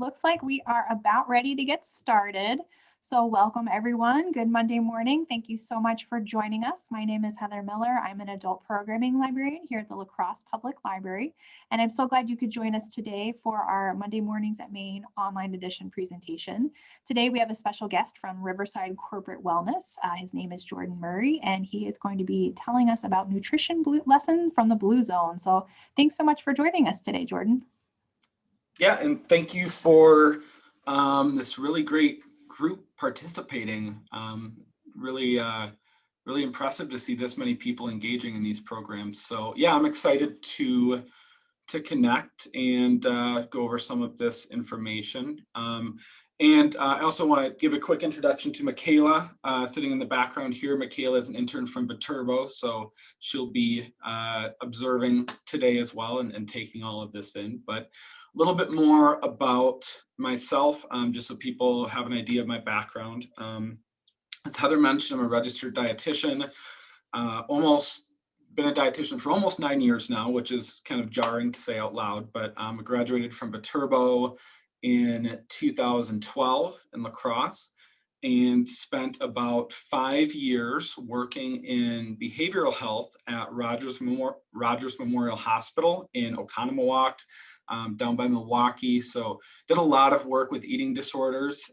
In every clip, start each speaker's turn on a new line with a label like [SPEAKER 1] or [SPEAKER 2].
[SPEAKER 1] looks like we are about ready to get started. So welcome everyone. Good Monday morning. Thank you so much for joining us. My name is Heather Miller. I'm an adult programming librarian here at the La Crosse Public Library. And I'm so glad you could join us today for our Monday Mornings at Maine online edition presentation. Today we have a special guest from Riverside Corporate Wellness. His name is Jordan Murray, and he is going to be telling us about nutrition lesson from the Blue Zone. So thanks so much for joining us today, Jordan.
[SPEAKER 2] Yeah, and thank you for this really great group participating. Really impressive to see this many people engaging in these programs. So yeah, I'm excited to connect and go over some of this information. And I also want to give a quick introduction to Michaela, sitting in the background here. Michaela is an intern from Viterbo, so she'll be observing today as well and taking all of this in. But a little bit more about myself, just so people have an idea of my background. As Heather mentioned, I'm a registered dietitian, almost been a dietitian for almost 9 years now, which is kind of jarring to say out loud, but I graduated from Viterbo in 2012 in La Crosse and spent about 5 years working in behavioral health at Rogers Memorial Hospital in Okinawa, down by Milwaukee. So did a lot of work with eating disorders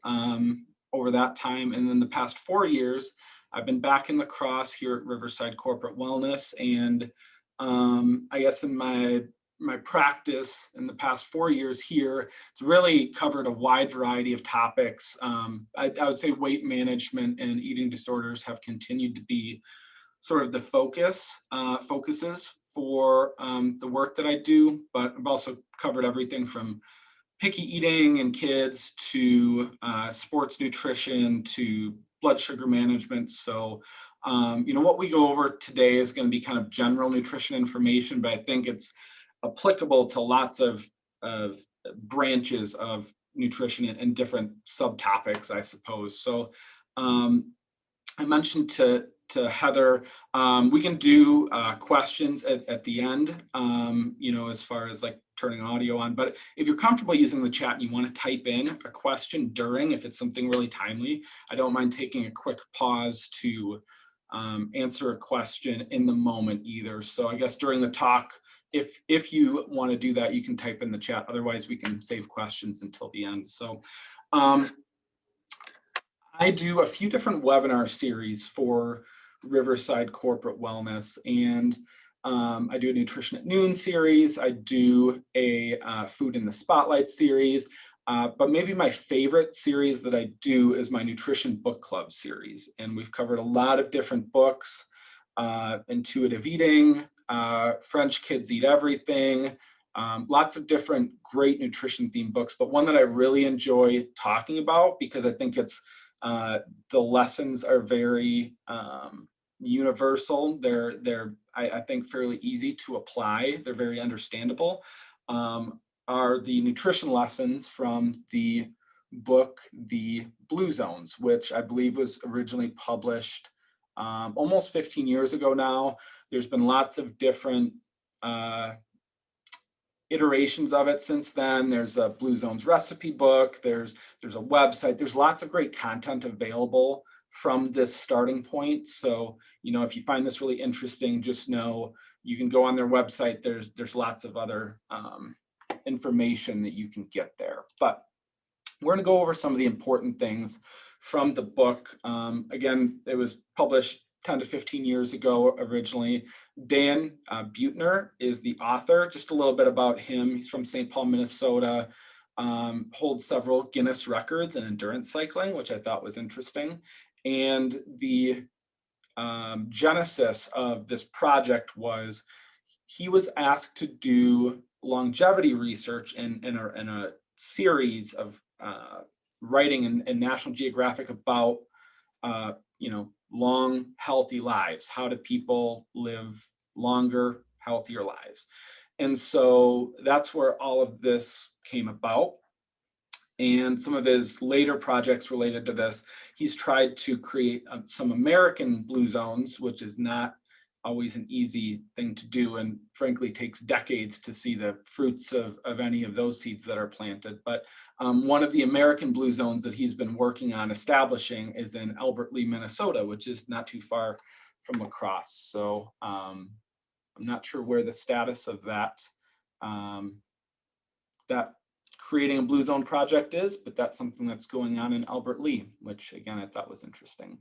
[SPEAKER 2] over that time. And then the past 4 years, I've been back in La Crosse here at Riverside Corporate Wellness. And I guess in my practice in the past 4 years here, it's really covered a wide variety of topics. I would say weight management and eating disorders have continued to be sort of the focuses for the work that I do, but I've also covered everything from picky eating in kids to sports nutrition to blood sugar management. So, what we go over today is going to be kind of general nutrition information, but I think it's applicable to lots of branches of nutrition and different subtopics, I suppose. So I mentioned to Heather, we can do questions at the end, as far as like turning audio on, but if you're comfortable using the chat and you want to type in a question during, if it's something really timely, I don't mind taking a quick pause to answer a question in the moment either. So I guess during the talk, if you want to do that, you can type in the chat. Otherwise, we can save questions until the end. So I do a few different webinar series for Riverside Corporate Wellness, and I do a Nutrition at Noon series. I do a Food in the Spotlight series, but maybe my favorite series that I do is my Nutrition Book Club series. And we've covered a lot of different books, Intuitive Eating, French Kids Eat Everything, lots of different great nutrition themed books, but one that I really enjoy talking about because I think it's the lessons are very universal. They're I think fairly easy to apply. They're very understandable. Are the nutrition lessons from the book The Blue Zones, which I believe was originally published almost 15 years ago now. There's been lots of different iterations of it since then. There's a Blue Zones recipe book. There's a website. There's lots of great content available from this starting point. So, if you find this really interesting, just know you can go on their website. There's lots of other information that you can get there. But we're going to go over some of the important things from the book. Again, it was published 10 to 15 years ago originally. Dan Buettner is the author. Just a little bit about him. He's from St. Paul, Minnesota, holds several Guinness records in endurance cycling, which I thought was interesting. And the genesis of this project was he was asked to do longevity research in a series of writing in National Geographic about long, healthy lives. How do people live longer, healthier lives? And so that's where all of this came about. And some of his later projects related to this, he's tried to create some American blue zones, which is not always an easy thing to do, and frankly takes decades to see the fruits of any of those seeds that are planted. But one of the American blue zones that he's been working on establishing is in Albert Lea, Minnesota, which is not too far from La Crosse. So I'm not sure where the status of that that creating a blue zone project is, but that's something that's going on in Albert Lea, which again, I thought was interesting.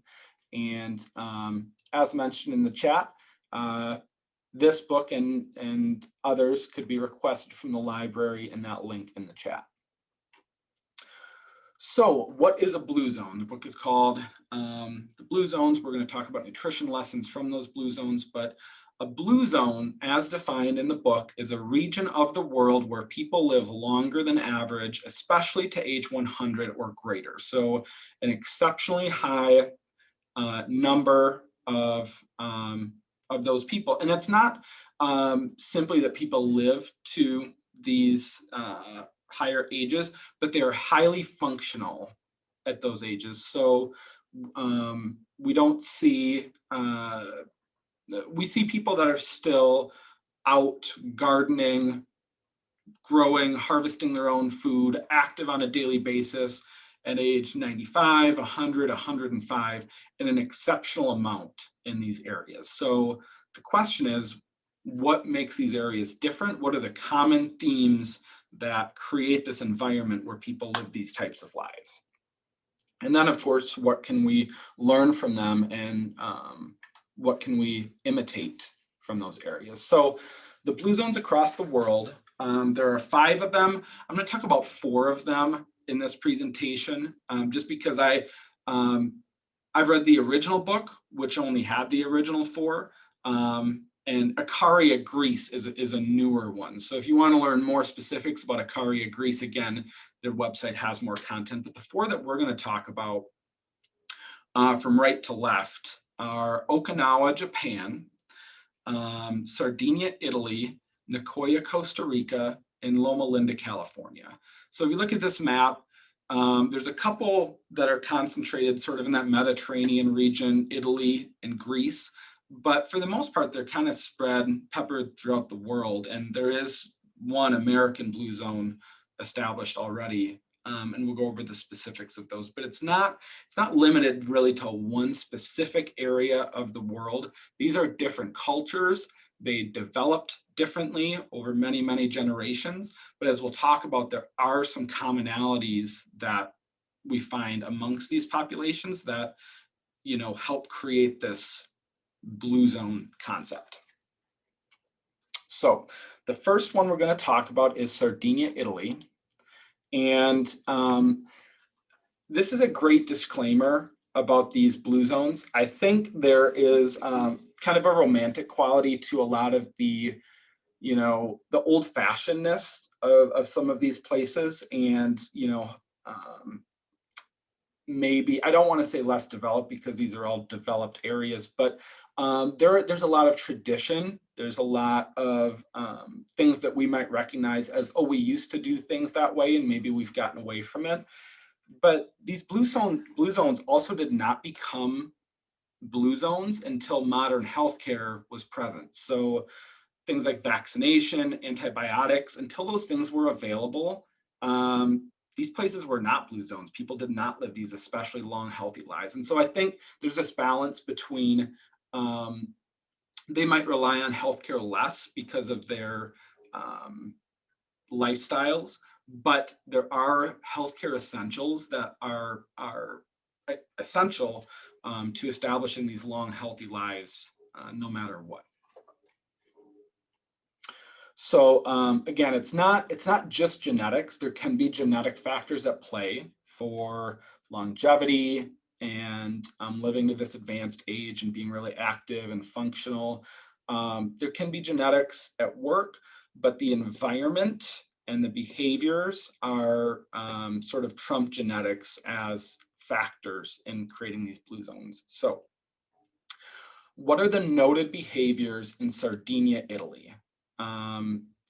[SPEAKER 2] And as mentioned in the chat, this book and others could be requested from the library in that link in the chat. So what is a blue zone? The book is called The Blue Zones. We're going to talk about nutrition lessons from those blue zones, but a blue zone, as defined in the book, is a region of the world where people live longer than average, especially to age 100 or greater. So an exceptionally high number of those people. And it's not simply that people live to these higher ages, but they're highly functional at those ages. So we don't see, we see people that are still out gardening, growing, harvesting their own food, active on a daily basis at age 95, 100, 105, in an exceptional amount in these areas. So the question is, what makes these areas different? What are the common themes that create this environment where people live these types of lives? And then, of course, what can we learn from them, and what can we imitate from those areas? So the blue zones across the world, there are 5 of them. I'm going to talk about 4 of them in this presentation, just because I've read the original book, which only had the original 4. And Ikaria, Greece is a newer one. So if you want to learn more specifics about Ikaria, Greece, again, their website has more content. But the 4 that we're going to talk about from right to left are Okinawa, Japan, Sardinia, Italy, Nicoya, Costa Rica, and Loma Linda, California. So if you look at this map, there's a couple that are concentrated sort of in that Mediterranean region, Italy and Greece. But for the most part, they're kind of spread, peppered throughout the world. And there is one American blue zone established already. And we'll go over the specifics of those, but it's not limited really to one specific area of the world. These are different cultures. They developed differently over many, many generations. But as we'll talk about, there are some commonalities that we find amongst these populations that, you know, help create this blue zone concept. So the first one we're going to talk about is Sardinia, Italy. And this is a great disclaimer about these blue zones. I think there is kind of a romantic quality to a lot of the, you know, the old-fashionedness of some of these places, and, you know, maybe, I don't want to say less developed because these are all developed areas, but there's a lot of tradition. There's a lot of things that we might recognize as, oh, we used to do things that way, and maybe we've gotten away from it. But these blue zones also did not become blue zones until modern healthcare was present. So things like vaccination, antibiotics, until those things were available, these places were not blue zones. People did not live these especially long, healthy lives. And so I think there's this balance between they might rely on healthcare less because of their lifestyles, but there are healthcare essentials that are essential to establishing these long, healthy lives, no matter what. So again, it's not just genetics. There can be genetic factors at play for longevity and living to this advanced age and being really active and functional. There can be genetics at work, but the environment and the behaviors are sort of trump genetics as factors in creating these blue zones. So what are the noted behaviors in Sardinia, Italy?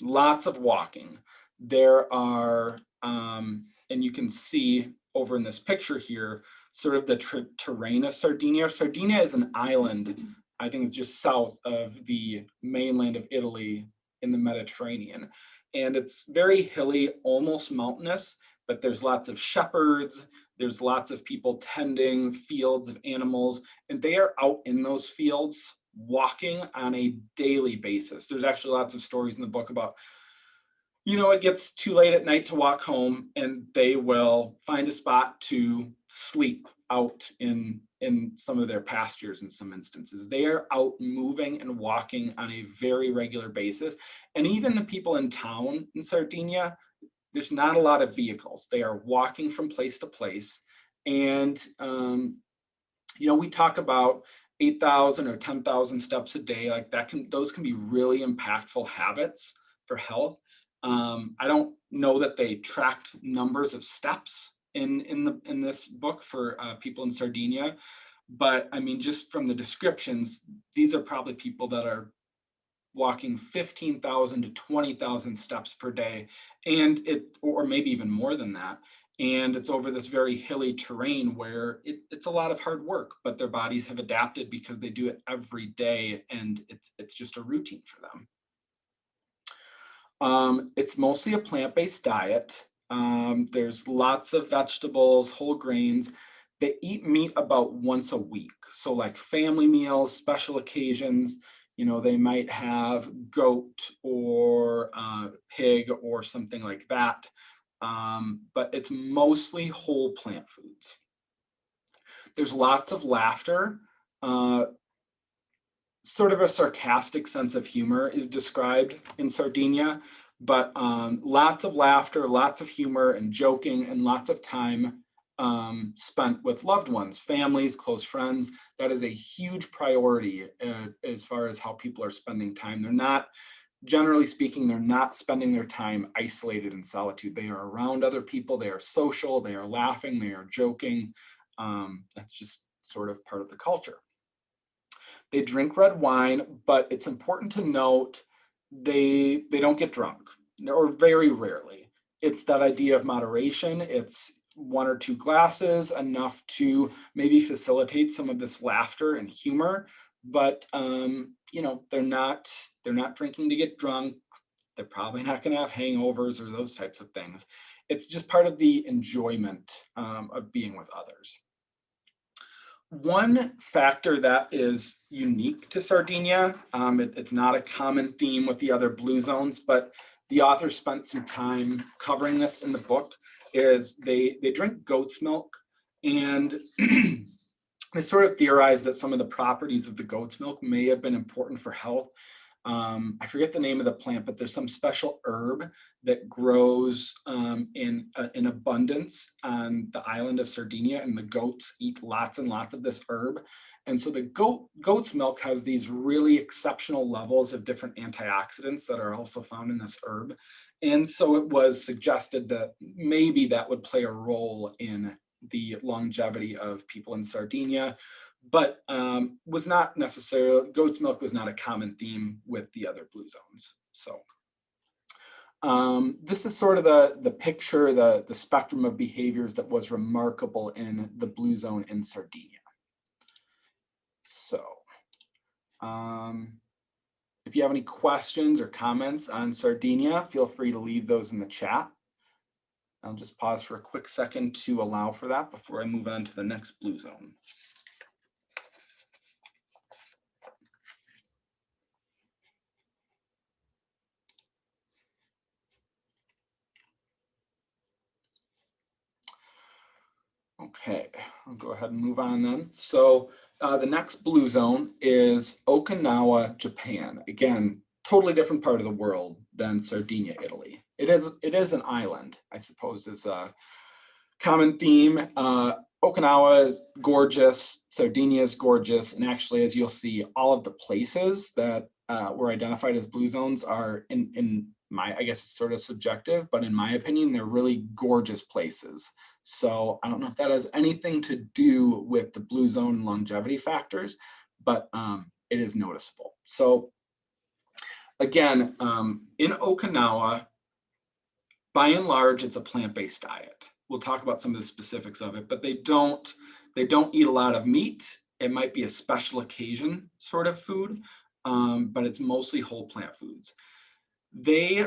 [SPEAKER 2] Lots of walking. There are, and you can see over in this picture here, sort of the terrain of Sardinia. Sardinia is an island I think it's just south of the mainland of Italy in the Mediterranean. And it's very hilly, almost mountainous, but there's lots of shepherds, there's lots of people tending fields of animals, and they are out in those fields walking on a daily basis. There's actually lots of stories in the book about, it gets too late at night to walk home and they will find a spot to sleep out in some of their pastures in some instances. They are out moving and walking on a very regular basis. And even the people in town in Sardinia, there's not a lot of vehicles. They are walking from place to place. And, we talk about 8,000 or 10,000 steps a day, like those can be really impactful habits for health. I don't know that they tracked numbers of steps in this book for people in Sardinia, but I mean, just from the descriptions, these are probably people that are walking 15,000 to 20,000 steps per day, or maybe even more than that. And it's over this very hilly terrain where it's a lot of hard work, but their bodies have adapted because they do it every day, and it's just a routine for them. It's mostly a plant-based diet. There's lots of vegetables, whole grains. They eat meat about once a week. So like family meals, special occasions, they might have goat or pig or something like that. But it's mostly whole plant foods. There's lots of laughter. Sort of a sarcastic sense of humor is described in Sardinia, but lots of laughter, lots of humor and joking, and lots of time spent with loved ones, families, close friends. That is a huge priority as far as how people are spending time. They're not, generally speaking, they're not spending their time isolated in solitude. They are around other people, they are social, they are laughing, they are joking. That's just sort of part of the culture. They drink red wine, but it's important to note they don't get drunk, or very rarely. It's that idea of moderation. It's 1 or 2 glasses, enough to maybe facilitate some of this laughter and humor, but they're not drinking to get drunk. They're probably not going to have hangovers or those types of things. It's just part of the enjoyment of being with others. One factor that is unique to Sardinia, it's not a common theme with the other blue zones, but the author spent some time covering this in the book, is they drink goat's milk, and they sort of theorize that some of the properties of the goat's milk may have been important for health. I forget the name of the plant, but there's some special herb that grows in abundance on the island of Sardinia, and the goats eat lots and lots of this herb. And so the goat's milk has these really exceptional levels of different antioxidants that are also found in this herb. And so it was suggested that maybe that would play a role in the longevity of people in Sardinia, but was not necessarily, goat's milk was not a common theme with the other blue zones. So this is sort of the picture, the spectrum of behaviors that was remarkable in the blue zone in Sardinia. So if you have any questions or comments on Sardinia, feel free to leave those in the chat. I'll just pause for a quick second to allow for that before I move on to the next blue zone. Okay, I'll go ahead and move on then. So the next blue zone is Okinawa, Japan. Again, totally different part of the world than Sardinia, Italy. It is an island, I suppose, is a common theme. Okinawa is gorgeous, Sardinia is gorgeous, and actually, as you'll see, all of the places that were identified as blue zones are in my, I guess it's sort of subjective, but in my opinion, they're really gorgeous places. So I don't know if that has anything to do with the blue zone longevity factors, but it is noticeable. So again, in Okinawa, by and large, it's a plant-based diet. We'll talk about some of the specifics of it, but they don't eat a lot of meat. it might be a special occasion sort of food, but it's mostly whole plant foods. They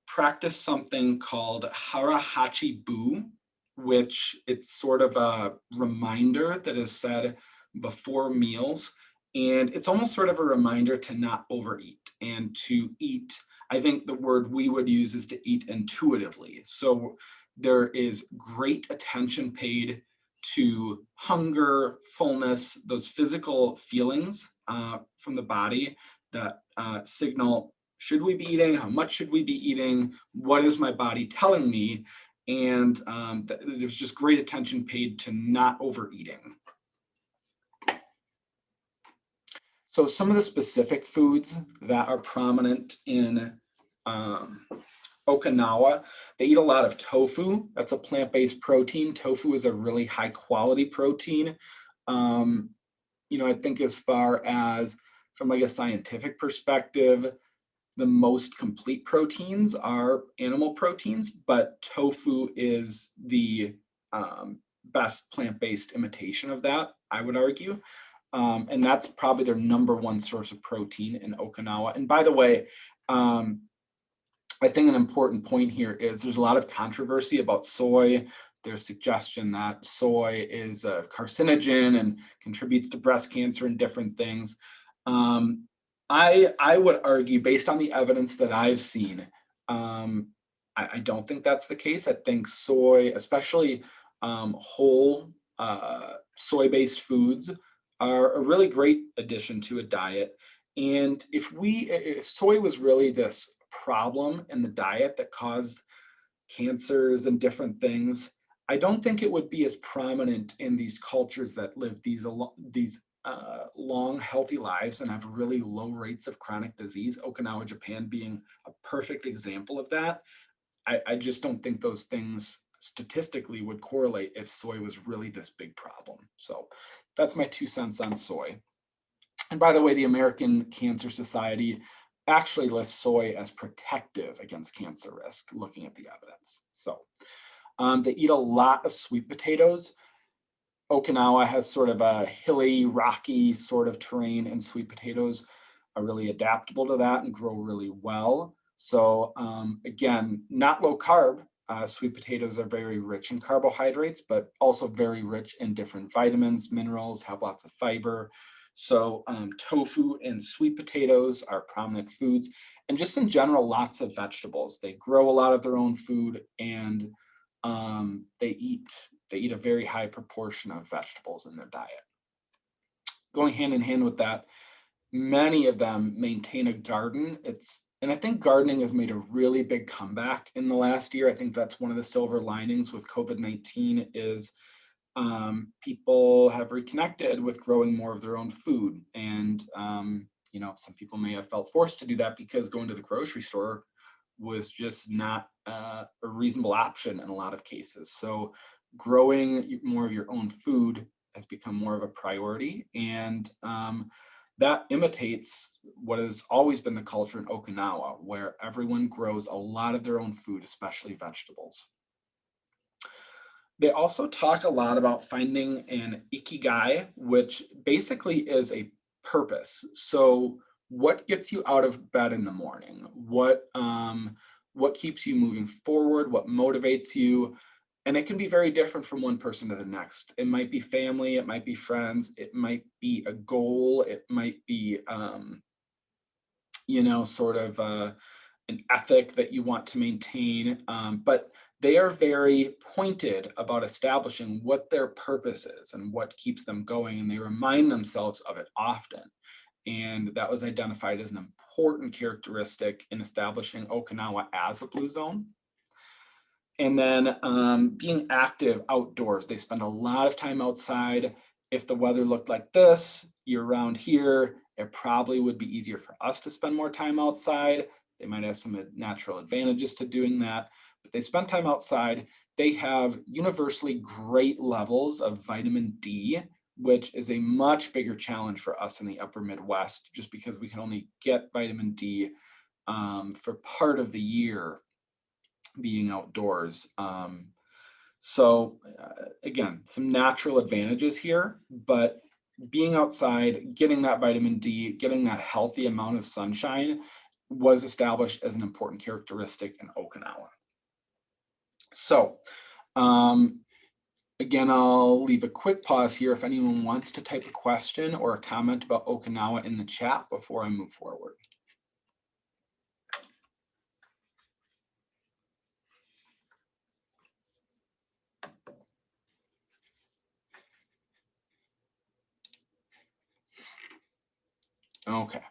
[SPEAKER 2] practice something called hara-hachi bu, which it's sort of a reminder that is said before meals. And it's almost sort of a reminder to not overeat and to eat. I think the word we would use is to eat intuitively. So there is great attention paid to hunger, fullness, those physical feelings from the body that signal, should we be eating? How much should we be eating? What is my body telling me? And there's just great attention paid to not overeating. So some of the specific foods that are prominent in Okinawa, they eat a lot of tofu. That's a plant-based protein. Tofu is a really high quality protein. I think as far as from like a scientific perspective, the most complete proteins are animal proteins, but tofu is the best plant-based imitation of that, I would argue. And that's probably their number one source of protein in Okinawa. And by the way, I think an important point here is there's a lot of controversy about soy. There's suggestion that soy is a carcinogen and contributes to breast cancer and different things. I would argue, based on the evidence that I've seen, I don't think that's the case. I think soy, especially whole soy-based foods, are a really great addition to a diet. And if soy was really this problem in the diet that caused cancers and different things, I don't think it would be as prominent in these cultures that live these long, healthy lives and have really low rates of chronic disease, Okinawa, Japan being a perfect example of that. I just don't think those things statistically would correlate if soy was really this big problem. So that's my 2 cents on soy. And by the way, the American Cancer Society actually lists soy as protective against cancer risk, looking at the evidence. So they eat a lot of sweet potatoes. Okinawa has sort of a hilly, rocky sort of terrain, and sweet potatoes are really adaptable to that and grow really well. So again, not low carb. Sweet potatoes are very rich in carbohydrates, but also very rich in different vitamins, minerals, have lots of fiber. So tofu and sweet potatoes are prominent foods, and just in general, lots of vegetables. They grow a lot of their own food, and they eat a very high proportion of vegetables in their diet. Going hand in hand with that, many of them maintain a garden. And I think gardening has made a really big comeback in the last year. I think that's one of the silver linings with COVID-19 is people have reconnected with growing more of their own food. And, some people may have felt forced to do that because going to the grocery store was just not a reasonable option in a lot of cases. So growing more of your own food has become more of a priority. And that imitates what has always been the culture in Okinawa, where everyone grows a lot of their own food, especially vegetables. They also talk a lot about finding an ikigai, which basically is a purpose. So what gets you out of bed in the morning? What keeps you moving forward? What motivates you? And it can be very different from one person to the next. It might be family, it might be friends, it might be a goal, it might be, sort of an ethic that you want to maintain. But they are very pointed about establishing what their purpose is and what keeps them going. And they remind themselves of it often. And that was identified as an important characteristic in establishing Okinawa as a blue zone. And then being active outdoors. They spend a lot of time outside. If the weather looked like this year-round here, it probably would be easier for us to spend more time outside. They might have some natural advantages to doing that, but they spend time outside. They have universally great levels of vitamin D, which is a much bigger challenge for us in the upper Midwest, just because we can only get vitamin D for part of the year being outdoors. So again, some natural advantages here, but being outside, getting that vitamin D, getting that healthy amount of sunshine was established as an important characteristic in Okinawa. So again, I'll leave a quick pause here if anyone wants to type a question or a comment about Okinawa in the chat before I move forward. Okay.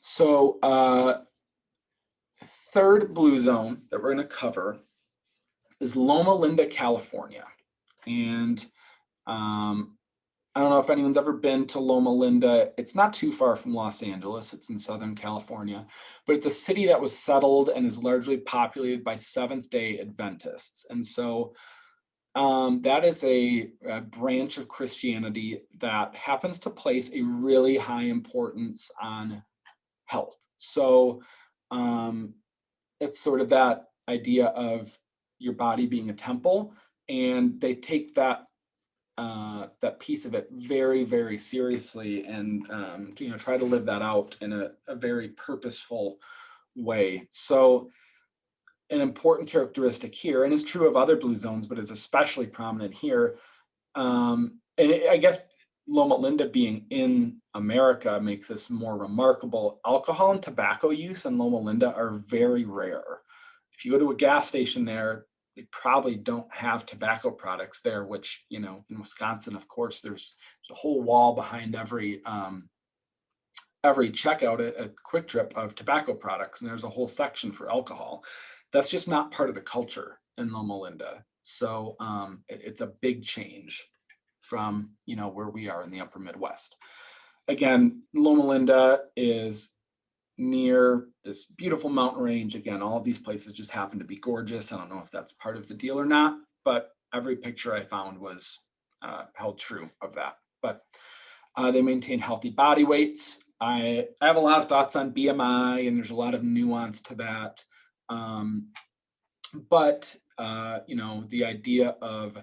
[SPEAKER 2] So third blue zone that we're going to cover is Loma Linda, California. And I don't know if anyone's ever been to Loma Linda. It's not too far from Los Angeles. It's in Southern California, but it's a city that was settled and is largely populated by Seventh-day Adventists. And so that is a branch of Christianity that happens to place a really high importance on health. So it's sort of that idea of your body being a temple, and they take that piece of it very, very seriously, and try to live that out in a very purposeful way. So an important characteristic here, and is true of other blue zones, but is especially prominent here. I guess Loma Linda being in America makes this more remarkable. Alcohol and tobacco use in Loma Linda are very rare. If you go to a gas station there, they probably don't have tobacco products there, which, in Wisconsin, of course, there's a whole wall behind every checkout at Quick Trip of tobacco products, and there's a whole section for alcohol. That's just not part of the culture in Loma Linda. So it's a big change from, where we are in the upper Midwest. Again, Loma Linda is near this beautiful mountain range. Again, all of these places just happen to be gorgeous. I don't know if that's part of the deal or not, but every picture I found was held true of that. But they maintain healthy body weights. I have a lot of thoughts on BMI, and there's a lot of nuance to that. But the idea of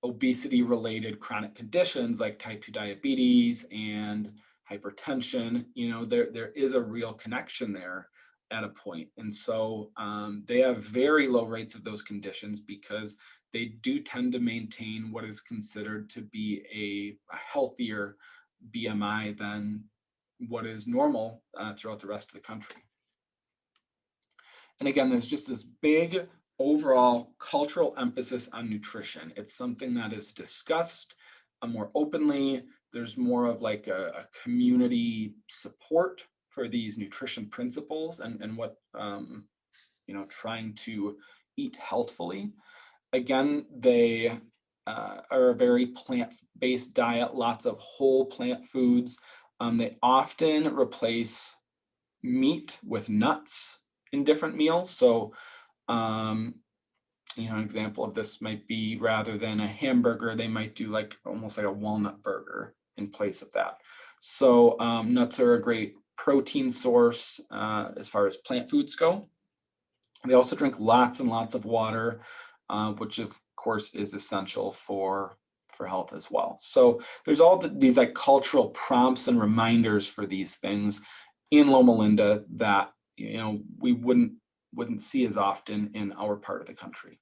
[SPEAKER 2] obesity-related chronic conditions like type 2 diabetes and hypertension, there is a real connection there at a point. And so they have very low rates of those conditions because they do tend to maintain what is considered to be a healthier BMI than what is normal throughout the rest of the country. And again, there's just this big overall cultural emphasis on nutrition. It's something that is discussed more openly. There's more of like a community support for these nutrition principles and what, trying to eat healthfully. Again, they are a very plant-based diet, lots of whole plant foods. They often replace meat with nuts in different meals. So, an example of this might be rather than a hamburger, they might do almost like a walnut burger in place of that. So nuts are a great protein source as far as plant foods go. They also drink lots and lots of water, which of course is essential for health as well. So there's all these cultural prompts and reminders for these things in Loma Linda that we wouldn't see as often in our part of the country.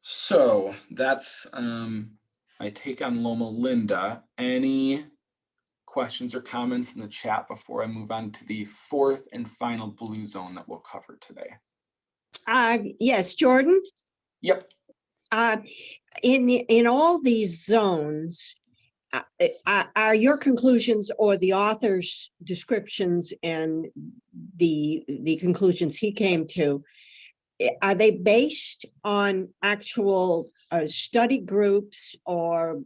[SPEAKER 2] So that's my take on Loma Linda. Any questions or comments in the chat before I move on to the fourth and final blue zone that we'll cover today?
[SPEAKER 3] Yes, Jordan.
[SPEAKER 2] Yep.
[SPEAKER 3] In all these zones, are your conclusions or the author's descriptions and the conclusions he came to, are they based on actual study groups or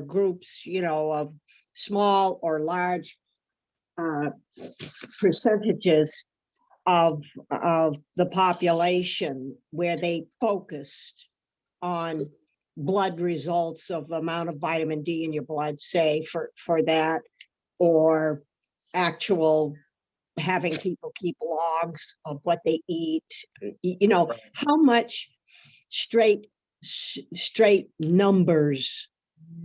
[SPEAKER 3] groups, of small or large percentages of the population where they focused on blood results of amount of vitamin D in your blood, say for that, or actual having people keep logs of what they eat, how much straight straight numbers.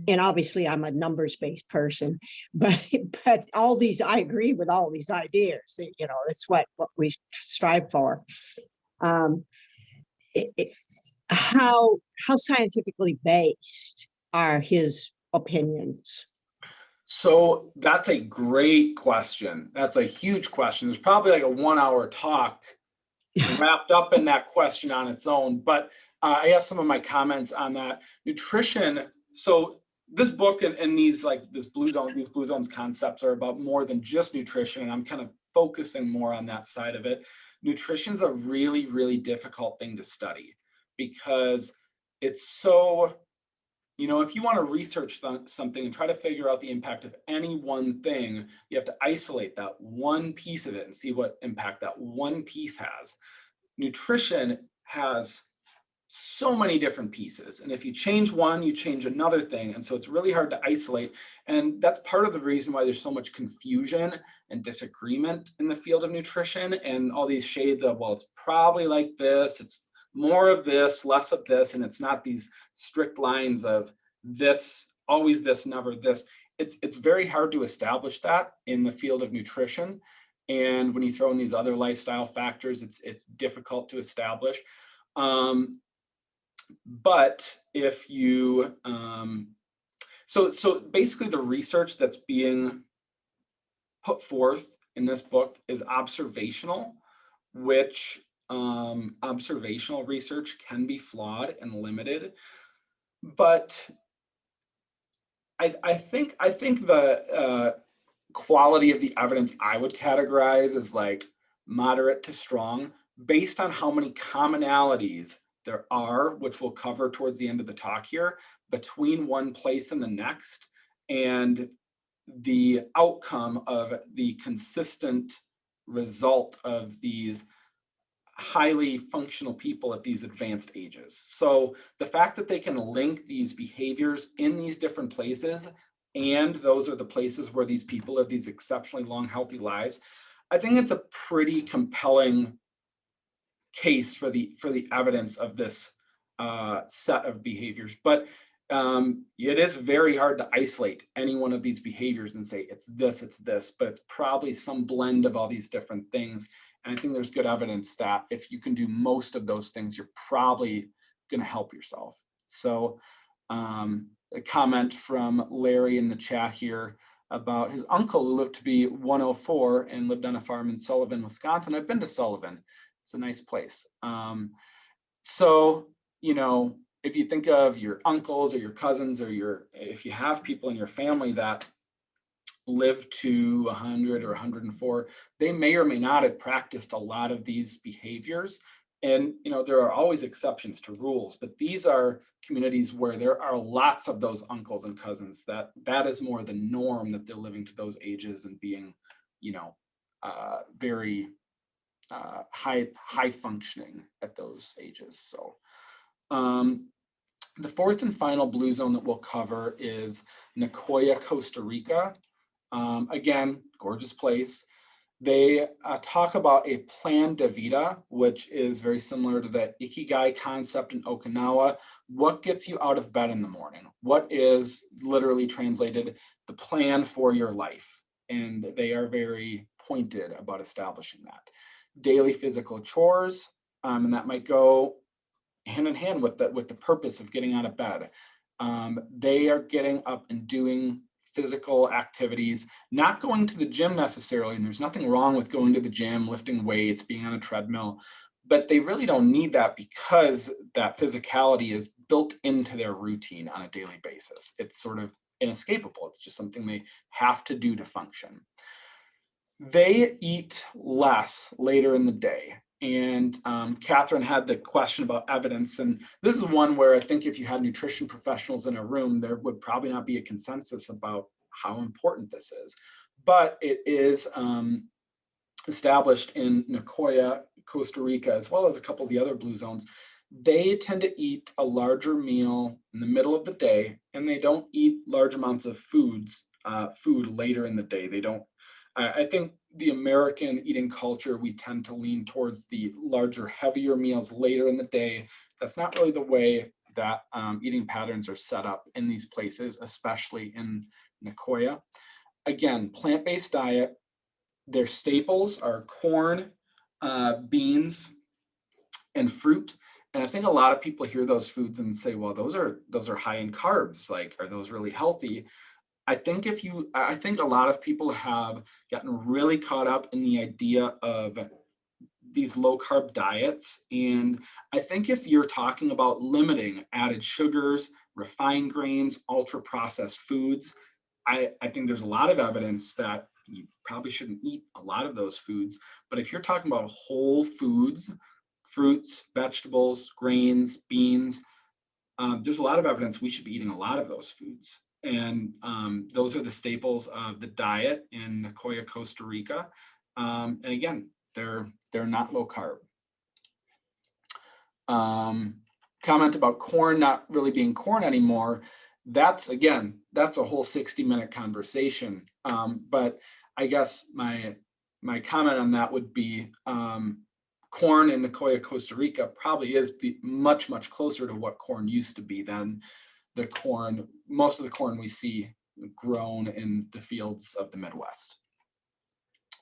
[SPEAKER 3] And obviously I'm a numbers-based person, but all these, I agree with all these ideas. You know, that's what we strive for. How scientifically based are his opinions?
[SPEAKER 2] So that's a great question. That's a huge question. There's probably like a 1-hour talk wrapped up in that question on its own. But I have some of my comments on that. Nutrition. So this book and these blue zones concepts are about more than just nutrition. And I'm kind of focusing more on that side of it. Nutrition is a really, really difficult thing to study because it's so, you know, if you want to research something and try to figure out the impact of any one thing, you have to isolate that one piece of it and see what impact that one piece has. Nutrition has so many different pieces. And if you change one, you change another thing. And so it's really hard to isolate. And that's part of the reason why there's so much confusion and disagreement in the field of nutrition and all these shades of, well, it's probably like this, it's more of this, less of this. And it's not these strict lines of this, always this, never this. It's very hard to establish that in the field of nutrition. And when you throw in these other lifestyle factors, it's difficult to establish. But if you, so basically the research that's being put forth in this book is observational, which observational research can be flawed and limited. But I think the quality of the evidence I would categorize as like moderate to strong based on how many commonalities there are, which we'll cover towards the end of the talk here, between one place and the next, and the outcome of the consistent result of these highly functional people at these advanced ages. So the fact that they can link these behaviors in these different places, and those are the places where these people live these exceptionally long, healthy lives, I think it's a pretty compelling case for the evidence of this set of behaviors. But it is very hard to isolate any one of these behaviors and say it's this, but it's probably some blend of all these different things. And I think there's good evidence that if you can do most of those things, you're probably going to help yourself. So a comment from Larry in the chat here about his uncle who lived to be 104 and lived on a farm in Sullivan, Wisconsin. I've been to Sullivan. It's a nice place. So, you know, if you think of your uncles or your cousins or if you have people in your family that live to 100 or 104, they may or may not have practiced a lot of these behaviors. And, you know, there are always exceptions to rules, but these are communities where there are lots of those uncles and cousins that is more the norm, that they're living to those ages and being, you know, very high functioning at those ages. So the fourth and final blue zone that we'll cover is Nicoya, Costa Rica. Again, gorgeous place. They talk about a plan de vida, which is very similar to the Ikigai concept in Okinawa. What gets you out of bed in the morning? What is literally translated the plan for your life? And they are very pointed about establishing that. Daily physical chores, and that might go hand in hand with the purpose of getting out of bed. They are getting up and doing physical activities, not going to the gym necessarily, and there's nothing wrong with going to the gym, lifting weights, being on a treadmill, but they really don't need that because that physicality is built into their routine on a daily basis. It's sort of inescapable. It's just something they have to do to function. They eat less later in the day. And Catherine had the question about evidence. And this is one where I think if you had nutrition professionals in a room, there would probably not be a consensus about how important this is. But it is established in Nicoya, Costa Rica, as well as a couple of the other blue zones. They tend to eat a larger meal in the middle of the day, and they don't eat large amounts of food later in the day. They don't. I think the American eating culture, we tend to lean towards the larger, heavier meals later in the day. That's not really the way that eating patterns are set up in these places, especially in Nicoya. Again, plant-based diet, their staples are corn, beans, and fruit. And I think a lot of people hear those foods and say, well, those are high in carbs. Like, are those really healthy? I think a lot of people have gotten really caught up in the idea of these low carb diets. And I think if you're talking about limiting added sugars, refined grains, ultra processed foods, I think there's a lot of evidence that you probably shouldn't eat a lot of those foods. But if you're talking about whole foods, fruits, vegetables, grains, beans, there's a lot of evidence we should be eating a lot of those foods. And those are the staples of the diet in Nicoya, Costa Rica. And again, they're not low carb. Comment about corn not really being corn anymore. That's a whole 60-minute conversation. But I guess my comment on that would be corn in Nicoya, Costa Rica probably is much, much closer to what corn used to be than the corn, most of the corn we see grown in the fields of the Midwest.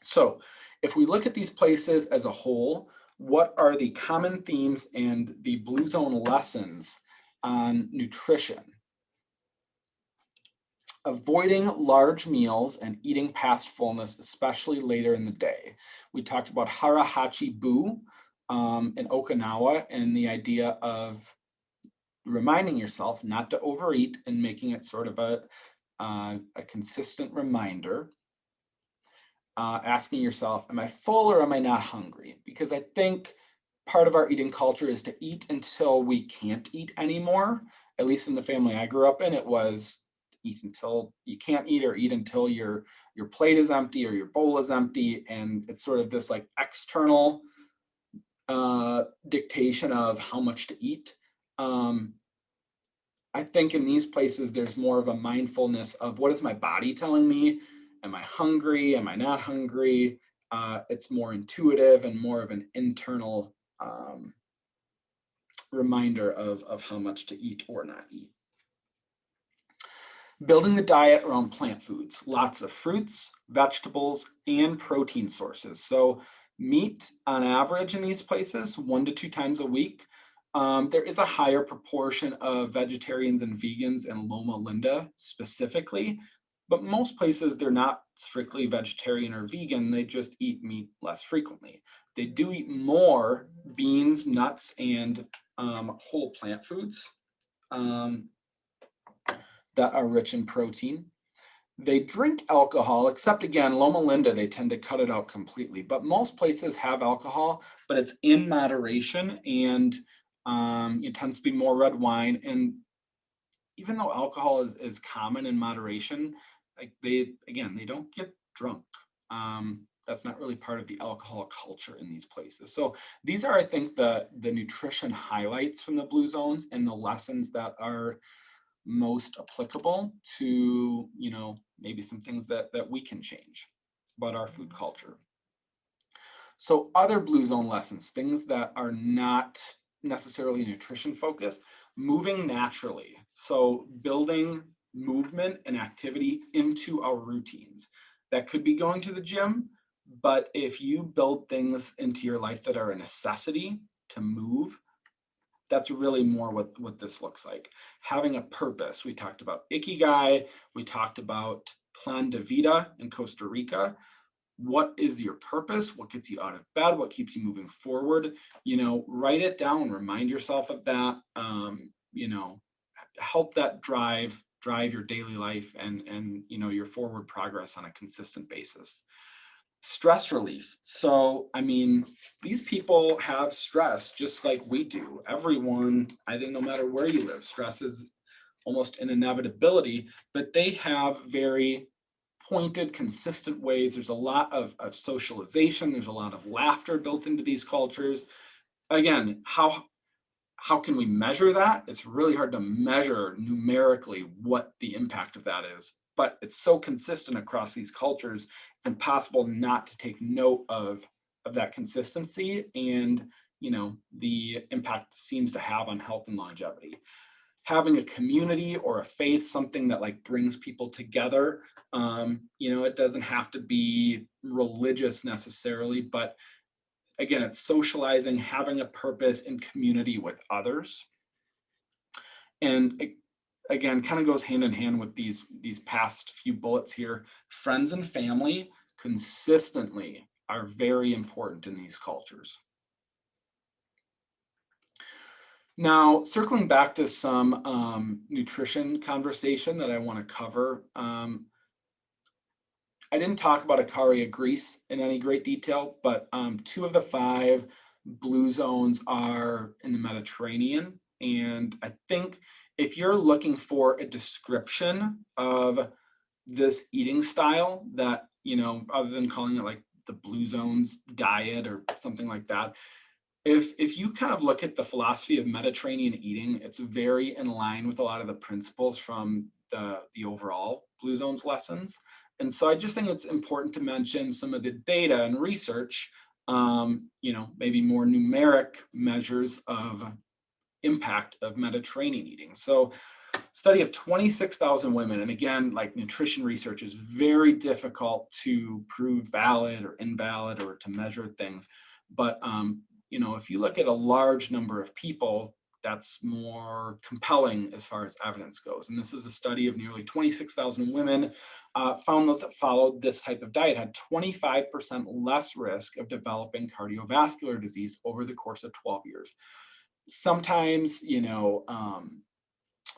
[SPEAKER 2] So if we look at these places as a whole, what are the common themes and the Blue Zone lessons on nutrition? Avoiding large meals and eating past fullness, especially later in the day. We talked about hara-hachi-bu in Okinawa and the idea of reminding yourself not to overeat and making it sort of a consistent reminder. Asking yourself, am I full or am I not hungry? Because I think part of our eating culture is to eat until we can't eat anymore. At least in the family I grew up in, it was eat until you can't eat or eat until your plate is empty or your bowl is empty. And it's sort of this like external dictation of how much to eat. I think in these places, there's more of a mindfulness of what is my body telling me? Am I hungry? Am I not hungry? It's more intuitive and more of an internal reminder of how much to eat or not eat. Building the diet around plant foods, lots of fruits, vegetables, and protein sources. So meat on average in these places, 1 to 2 times a week. There is a higher proportion of vegetarians and vegans in Loma Linda specifically, but most places they're not strictly vegetarian or vegan, they just eat meat less frequently. They do eat more beans, nuts, and whole plant foods that are rich in protein. They drink alcohol, except again, Loma Linda, they tend to cut it out completely, but most places have alcohol, but it's in moderation and it tends to be more red wine. And even though alcohol is common in moderation, like they don't get drunk. That's not really part of the alcohol culture in these places. So these are, I think, the nutrition highlights from the Blue Zones and the lessons that are most applicable to, maybe some things that we can change about our food culture. So other Blue Zone lessons, things that are not necessarily nutrition focused, moving naturally. So building movement and activity into our routines. That could be going to the gym, but if you build things into your life that are a necessity to move, that's really more what this looks like. Having a purpose. We talked about Ikigai. We talked about Plan de Vida in Costa Rica. What is your purpose? What gets you out of bed? What keeps you moving forward? Write it down. Remind yourself of that. Help that drive your daily life and your forward progress on a consistent basis. Stress relief. So, these people have stress just like we do. Everyone, I think no matter where you live, stress is almost an inevitability, but they have very pointed, consistent ways. There's a lot of socialization. There's a lot of laughter built into these cultures. Again, how can we measure that? It's really hard to measure numerically what the impact of that is, but it's so consistent across these cultures, it's impossible not to take note of that consistency and the impact it seems to have on health and longevity. Having a community or a faith, something that like brings people together, it doesn't have to be religious necessarily, but again, it's socializing, having a purpose in community with others. And it, again, kind of goes hand in hand with these past few bullets here. Friends and family consistently are very important in these cultures. Now, circling back to some nutrition conversation that I want to cover. I didn't talk about Icaria, Greece in any great detail, but 2 of the 5 blue zones are in the Mediterranean. And I think if you're looking for a description of this eating style that, other than calling it like the blue zones diet or something like that, if you kind of look at the philosophy of Mediterranean eating, it's very in line with a lot of the principles from the overall Blue Zones lessons. And so I just think it's important to mention some of the data and research, maybe more numeric measures of impact of Mediterranean eating. So study of 26,000 women, and again, like nutrition research is very difficult to prove valid or invalid or to measure things. But if you look at a large number of people, that's more compelling as far as evidence goes. And this is a study of nearly 26,000 women, found those that followed this type of diet had 25% less risk of developing cardiovascular disease over the course of 12 years. Sometimes,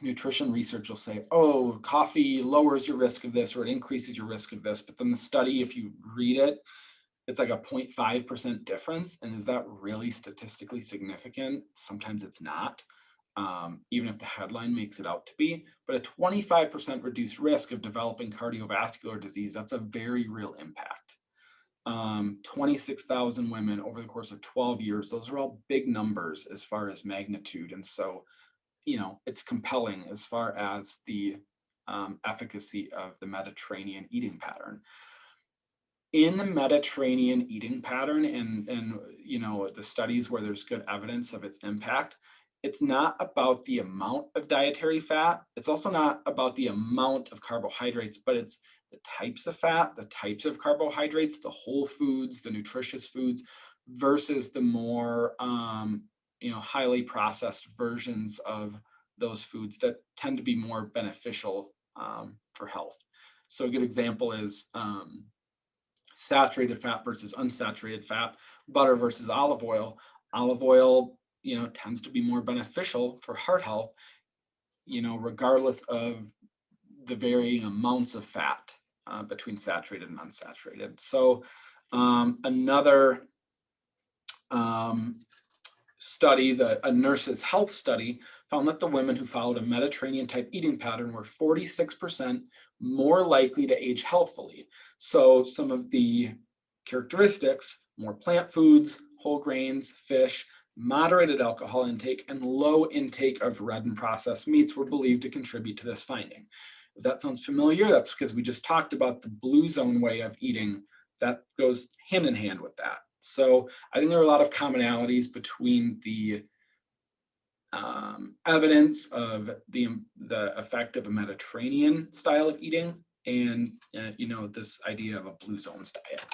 [SPEAKER 2] nutrition research will say, oh, coffee lowers your risk of this or it increases your risk of this. But then the study, if you read it, it's like a 0.5% difference. And is that really statistically significant? Sometimes it's not, even if the headline makes it out to be. But a 25% reduced risk of developing cardiovascular disease, that's a very real impact. 26,000 women over the course of 12 years, those are all big numbers as far as magnitude. And so, it's compelling as far as the efficacy of the Mediterranean eating pattern. In the Mediterranean eating pattern and the studies where there's good evidence of its impact, it's not about the amount of dietary fat. It's also not about the amount of carbohydrates, but it's the types of fat, the types of carbohydrates, the whole foods, the nutritious foods versus the more highly processed versions of those foods that tend to be more beneficial for health. So a good example is saturated fat versus unsaturated fat, butter versus olive oil. Olive oil, tends to be more beneficial for heart health, regardless of the varying amounts of fat between saturated and unsaturated. So another study, a nurse's health study, found that the women who followed a Mediterranean type eating pattern were 46% more likely to age healthfully. So some of the characteristics, more plant foods, whole grains, fish, moderated alcohol intake, and low intake of red and processed meats were believed to contribute to this finding. If that sounds familiar, that's because we just talked about the blue zone way of eating. That goes hand in hand with that. So I think there are a lot of commonalities between the evidence of the effect of a Mediterranean style of eating and this idea of a blue zones diet.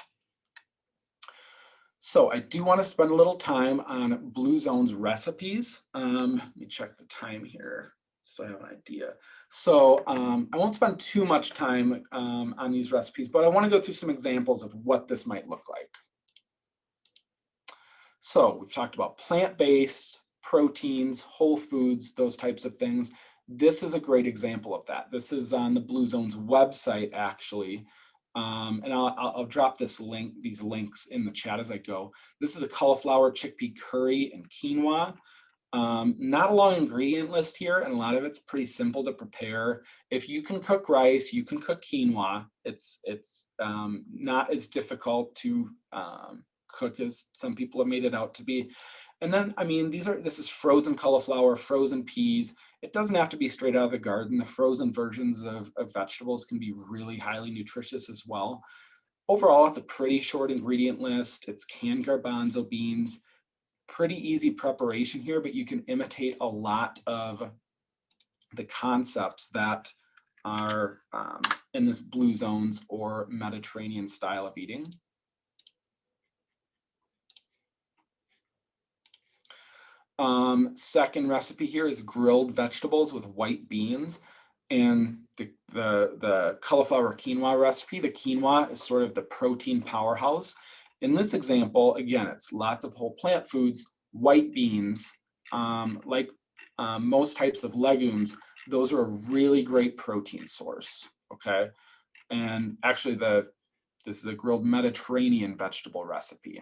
[SPEAKER 2] So I do want to spend a little time on blue zones recipes. Let me check the time here so I have an idea. So I won't spend too much time on these recipes, but I want to go through some examples of what this might look like. So we've talked about plant-based, proteins, whole foods, those types of things. This is a great example of that. This is on the Blue Zones website, actually. And I'll drop these links in the chat as I go. This is a cauliflower, chickpea curry, and quinoa. Not a long ingredient list here, and a lot of it's pretty simple to prepare. If you can cook rice, you can cook quinoa. It's not as difficult to cook as some people have made it out to be. And then, this is frozen cauliflower, frozen peas. It doesn't have to be straight out of the garden. The frozen versions of vegetables can be really highly nutritious as well. Overall, it's a pretty short ingredient list. It's canned garbanzo beans, pretty easy preparation here, but you can imitate a lot of the concepts that are in this blue zones or Mediterranean style of eating. Second recipe here is grilled vegetables with white beans. And the cauliflower quinoa recipe, the quinoa is sort of the protein powerhouse. In this example, again, it's lots of whole plant foods, white beans, like most types of legumes, those are a really great protein source, okay? And actually this is a grilled Mediterranean vegetable recipe.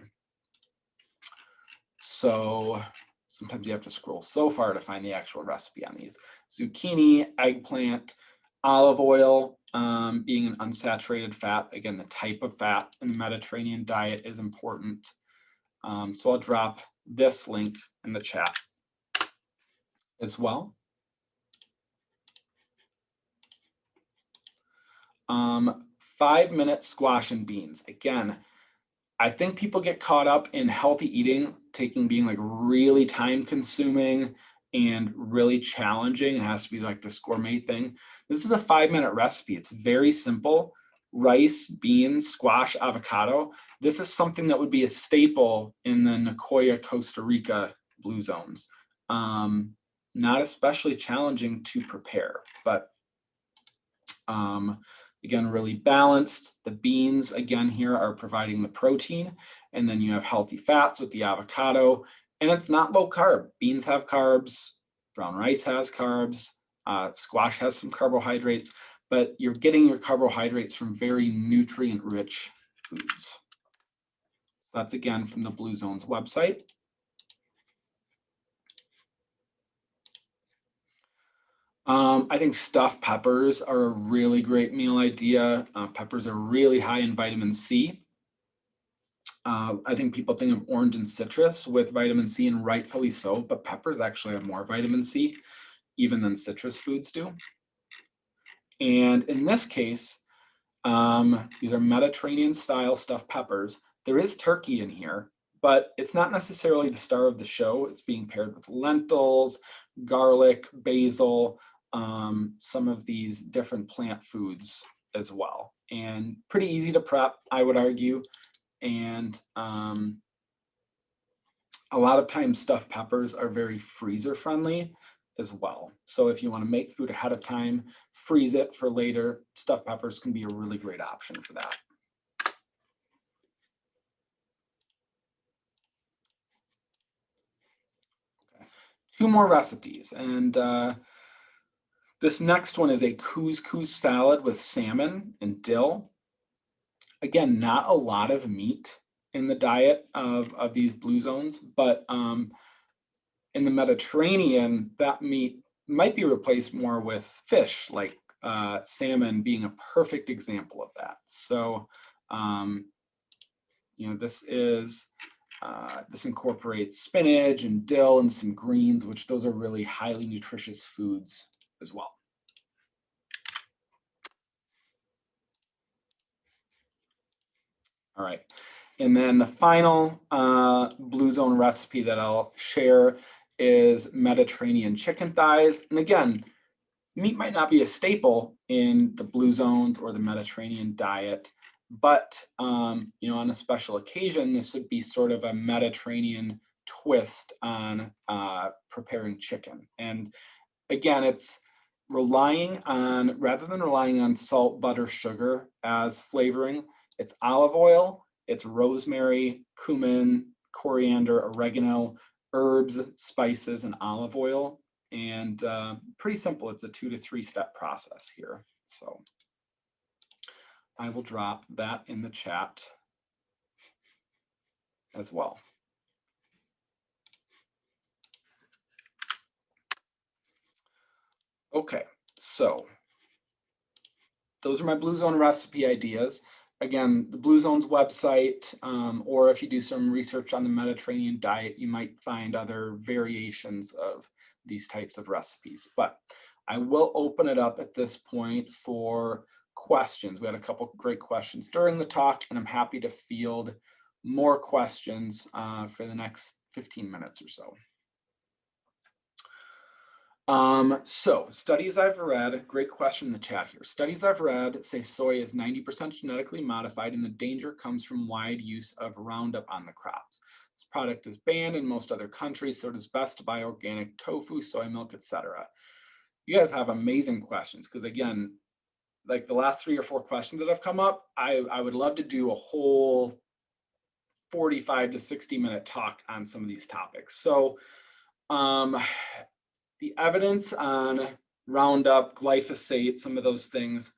[SPEAKER 2] So sometimes you have to scroll so far to find the actual recipe on these. Zucchini, eggplant, olive oil, being an unsaturated fat. Again, the type of fat in the Mediterranean diet is important. So I'll drop this link in the chat as well. 5-minute squash and beans. Again, I think people get caught up in healthy eating, being like really time consuming and really challenging. It has to be like this gourmet thing. This is a 5-minute recipe. It's very simple. Rice, beans, squash, avocado. This is something that would be a staple in the Nicoya, Costa Rica blue zones. Not especially challenging to prepare, but again, really balanced. The beans, again, here are providing the protein, and then you have healthy fats with the avocado, and it's not low carb. Beans have carbs, brown rice has carbs, squash has some carbohydrates, but you're getting your carbohydrates from very nutrient-rich foods. That's again from the Blue Zones website. I think stuffed peppers are a really great meal idea. Peppers are really high in vitamin C. I think people think of orange and citrus with vitamin C, and rightfully so, but peppers actually have more vitamin C even than citrus foods do. And in this case, these are Mediterranean style stuffed peppers. There is turkey in here, but it's not necessarily the star of the show. It's being paired with lentils, garlic, basil, some of these different plant foods as well. And pretty easy to prep, I would argue. And a lot of times stuffed peppers are very freezer friendly as well. So if you want to make food ahead of time, freeze it for later, stuffed peppers can be a really great option for that. Okay. 2 more recipes, and this next one is a couscous salad with salmon and dill. Again, not a lot of meat in the diet of these blue zones, but in the Mediterranean, that meat might be replaced more with fish, like salmon being a perfect example of that. So, you know, this incorporates spinach and dill and some greens, which those are really highly nutritious foods as well. All right, and then the final blue zone recipe that I'll share is Mediterranean chicken thighs. And again, meat might not be a staple in the blue zones or the Mediterranean diet, but you know, on a special occasion, this would be sort of a Mediterranean twist on preparing chicken. And again, it's relying on, rather than relying on salt, butter, sugar as flavoring, it's olive oil, it's rosemary, cumin, coriander, oregano, herbs, spices, and olive oil. And pretty simple. It's a 2 to 3 step process here. So I will drop that in the chat as well. Okay, so those are my Blue Zone recipe ideas. Again, the Blue Zone's website, or if you do some research on the Mediterranean diet, you might find other variations of these types of recipes. But I will open it up at this point for questions. We had a couple great questions during the talk, and I'm happy to field more questions for the next 15 minutes or so. So studies I've read, great question in the chat here. Studies I've read say soy is 90% genetically modified and the danger comes from wide use of Roundup on the crops. This product is banned in most other countries, so it is best to buy organic tofu, soy milk, etc. You guys have amazing questions because again, like the last 3 or 4 questions that have come up, I would love to do a whole 45 to 60 minute talk on some of these topics. So the evidence on Roundup, glyphosate, some of those things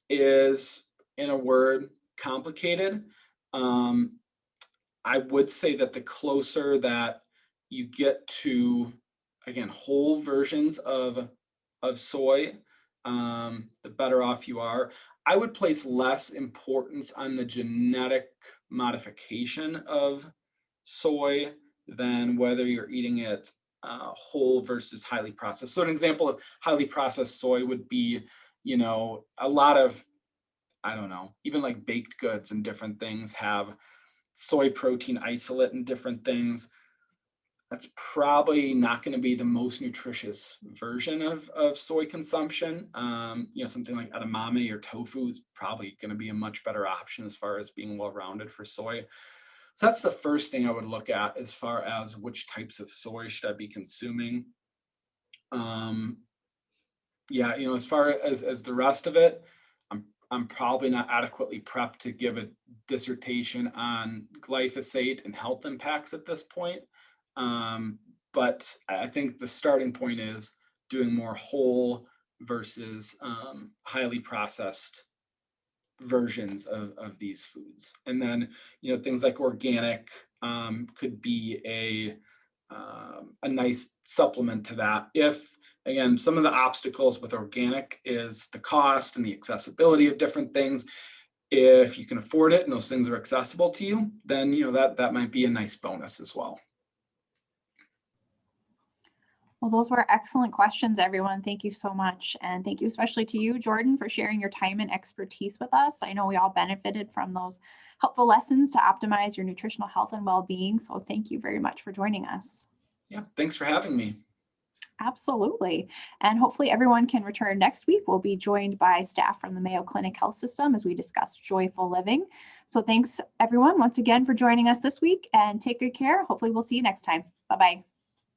[SPEAKER 2] is, in a word, complicated. I would say that the closer that you get to, again, whole versions of soy, the better off you are. I would place less importance on the genetic modification of soy than whether you're eating it whole versus highly processed. So an example of highly processed soy would be, you know, a lot of, I don't know, even like baked goods and different things have soy protein isolate and different things. That's probably not going to be the most nutritious version of soy consumption. You know, something like edamame or tofu is probably going to be a much better option as far as being well-rounded for soy. So that's the first thing I would look at as far as which types of soy should I be consuming. Yeah, you know, as far as the rest of it, I'm probably not adequately prepped to give a dissertation on glyphosate and health impacts at this point. But I think the starting point is doing more whole versus highly processed versions of these foods. And then, you know, things like organic could be a nice supplement to that. If, again, some of the obstacles with organic is the cost and the accessibility of different things. If you can afford it and those things are accessible to you, then, you know, that might be a nice bonus as well.
[SPEAKER 1] Well, those were excellent questions, everyone. Thank you so much. And thank you especially to you, Jordan, for sharing your time and expertise with us. I know we all benefited from those helpful lessons to optimize your nutritional health and well-being. So thank you very much for joining us.
[SPEAKER 2] Yeah, thanks for having me.
[SPEAKER 1] Absolutely. And hopefully everyone can return next week. We'll be joined by staff from the Mayo Clinic Health System as we discuss joyful living. So thanks everyone once again for joining us this week and take good care. Hopefully we'll see you next time. Bye-bye.